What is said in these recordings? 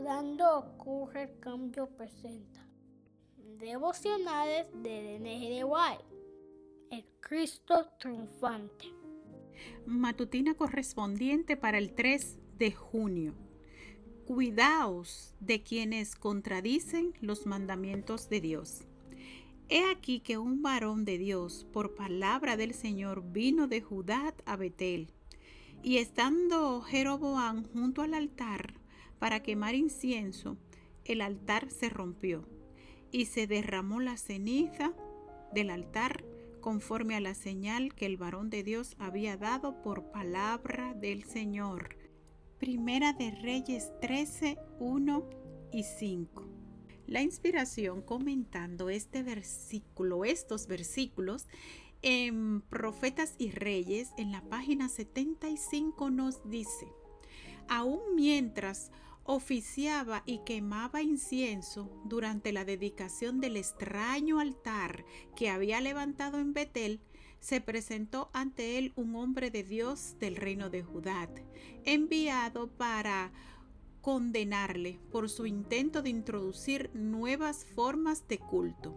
Cuando ocurre el cambio presenta. Devocionales de N. G. White. El Cristo triunfante. Matutina correspondiente para el 3 de junio. Cuidaos de quienes contradicen los mandamientos de Dios. He aquí que un varón de Dios, por palabra del Señor, vino de Judá a Betel. Y estando Jeroboam junto al altar para quemar incienso, el altar se rompió y se derramó la ceniza del altar conforme a la señal que el varón de Dios había dado por palabra del Señor. Primera de Reyes 13, 1 y 5. La inspiración comentando estos versículos en Profetas y Reyes, en la página 75 nos dice: aún mientras oficiaba y quemaba incienso durante la dedicación del extraño altar que había levantado en Betel, se presentó ante él un hombre de Dios del reino de Judá, enviado para condenarle por su intento de introducir nuevas formas de culto.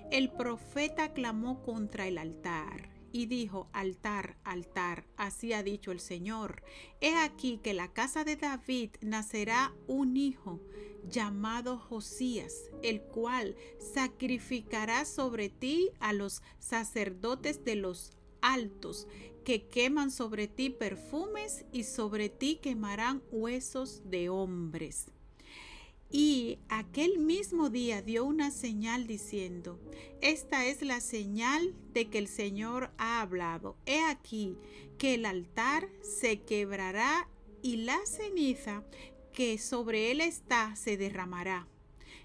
El profeta clamó contra el altar y dijo: altar, altar, así ha dicho el Señor. He aquí que la casa de David nacerá un hijo llamado Josías, el cual sacrificará sobre ti a los sacerdotes de los altos, que queman sobre ti perfumes y sobre ti quemarán huesos de hombres. Y aquel mismo día dio una señal diciendo: esta es la señal de que el Señor ha hablado. He aquí que el altar se quebrará y la ceniza que sobre él está se derramará.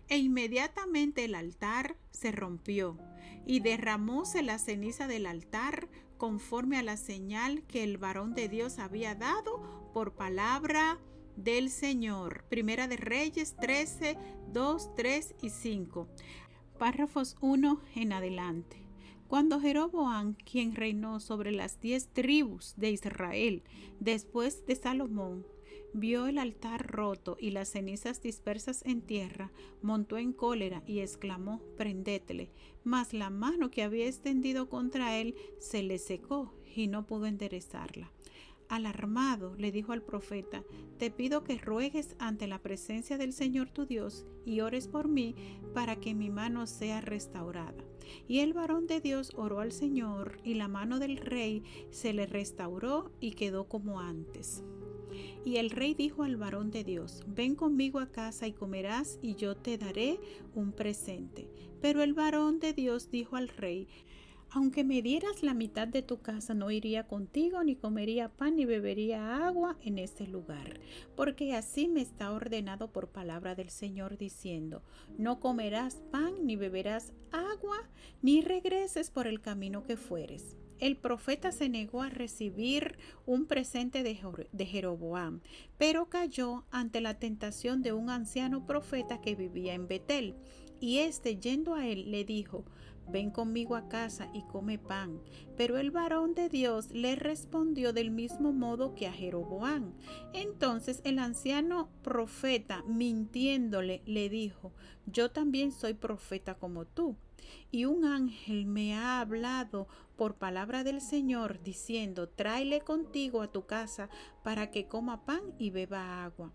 E inmediatamente el altar se rompió y derramóse la ceniza del altar conforme a la señal que el varón de Dios había dado por palabra del Señor. Primera de Reyes 13, 2, 3 y 5. Párrafos 1 en adelante. Cuando Jeroboam, quien reinó sobre las 10 tribus de Israel después de Salomón, vio el altar roto y las cenizas dispersas en tierra, montó en cólera y exclamó: prendedle. Mas la mano que había extendido contra él se le secó y no pudo enderezarla. Alarmado, le dijo al profeta: te pido que ruegues ante la presencia del Señor tu Dios y ores por mí para que mi mano sea restaurada. Y el varón de Dios oró al Señor, y la mano del rey se le restauró y quedó como antes. Y el rey dijo al varón de Dios: ven conmigo a casa y comerás, y yo te daré un presente. Pero el varón de Dios dijo al rey: aunque me dieras la mitad de tu casa, no iría contigo, ni comería pan, ni bebería agua en este lugar. Porque así me está ordenado por palabra del Señor, diciendo: no comerás pan, ni beberás agua, ni regreses por el camino que fueres. El profeta se negó a recibir un presente de Jeroboam, pero cayó ante la tentación de un anciano profeta que vivía en Betel. Y éste, yendo a él, le dijo: ven conmigo a casa y come pan. Pero el varón de Dios le respondió del mismo modo que a Jeroboam. Entonces el anciano profeta, mintiéndole, le dijo: yo también soy profeta como tú. Y un ángel me ha hablado por palabra del Señor, diciendo: tráele contigo a tu casa para que coma pan y beba agua.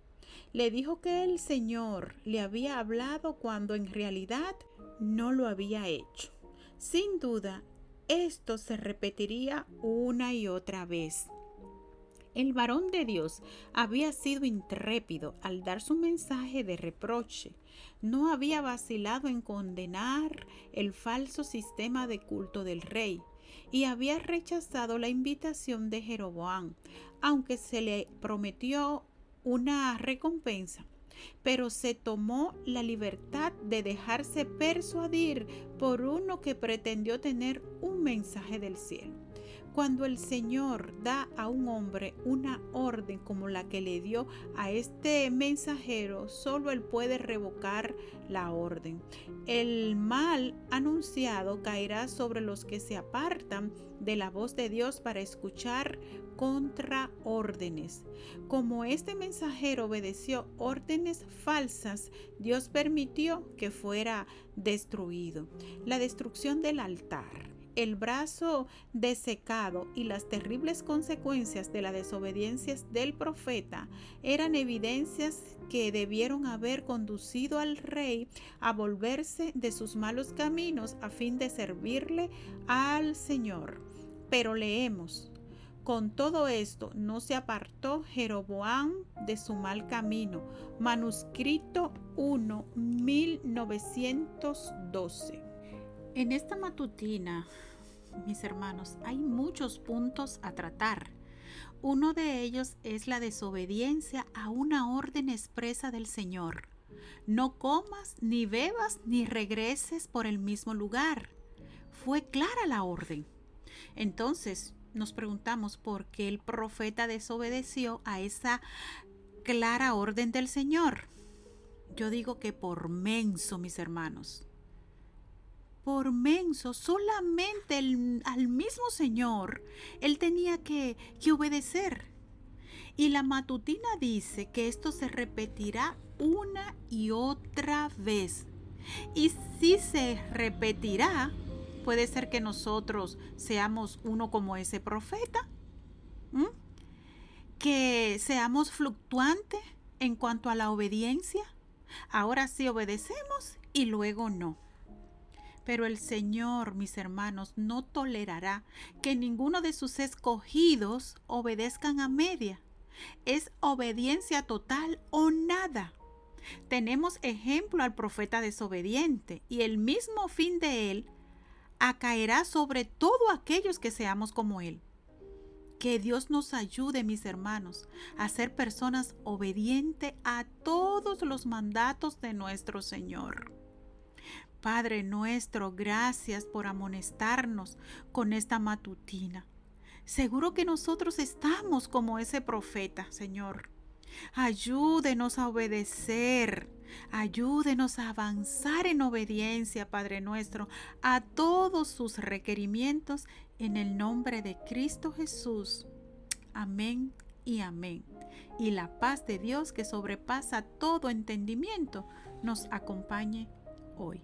Le dijo que el Señor le había hablado cuando en realidad no lo había hecho. Sin duda, esto se repetiría una y otra vez. El varón de Dios había sido intrépido al dar su mensaje de reproche. No había vacilado en condenar el falso sistema de culto del rey y había rechazado la invitación de Jeroboam, aunque se le prometió una recompensa. Pero se tomó la libertad de dejarse persuadir por uno que pretendió tener un mensaje del cielo. Cuando el Señor da a un hombre una orden como la que le dio a este mensajero, solo él puede revocar la orden. El mal anunciado caerá sobre los que se apartan de la voz de Dios para escuchar contraórdenes. Como este mensajero obedeció órdenes falsas, Dios permitió que fuera destruido. La destrucción del altar, el brazo desecado y las terribles consecuencias de la desobediencia del profeta eran evidencias que debieron haber conducido al rey a volverse de sus malos caminos a fin de servirle al Señor. Pero leemos: con todo esto no se apartó Jeroboam de su mal camino. Manuscrito 1, 1912. En esta matutina, mis hermanos, hay muchos puntos a tratar. Uno de ellos es la desobediencia a una orden expresa del Señor. No comas, ni bebas, ni regreses por el mismo lugar. Fue clara la orden. Entonces nos preguntamos por qué el profeta desobedeció a esa clara orden del Señor. Yo digo que por menso, mis hermanos. Por menso, solamente al mismo Señor él tenía que obedecer. Y la matutina dice que esto se repetirá una y otra vez. Y si se repetirá, puede ser que nosotros seamos uno como ese profeta, que seamos fluctuantes en cuanto a la obediencia. Ahora sí obedecemos y luego no. Pero el Señor, mis hermanos, no tolerará que ninguno de sus escogidos obedezcan a media. Es obediencia total o nada. Tenemos ejemplo al profeta desobediente y el mismo fin de él acaerá sobre todos aquellos que seamos como él. Que Dios nos ayude, mis hermanos, a ser personas obedientes a todos los mandatos de nuestro Señor. Padre nuestro, gracias por amonestarnos con esta matutina. Seguro que nosotros estamos como ese profeta, Señor. Ayúdenos a obedecer, ayúdenos a avanzar en obediencia, Padre nuestro, a todos sus requerimientos en el nombre de Cristo Jesús. Amén y amén. Y la paz de Dios que sobrepasa todo entendimiento nos acompañe hoy.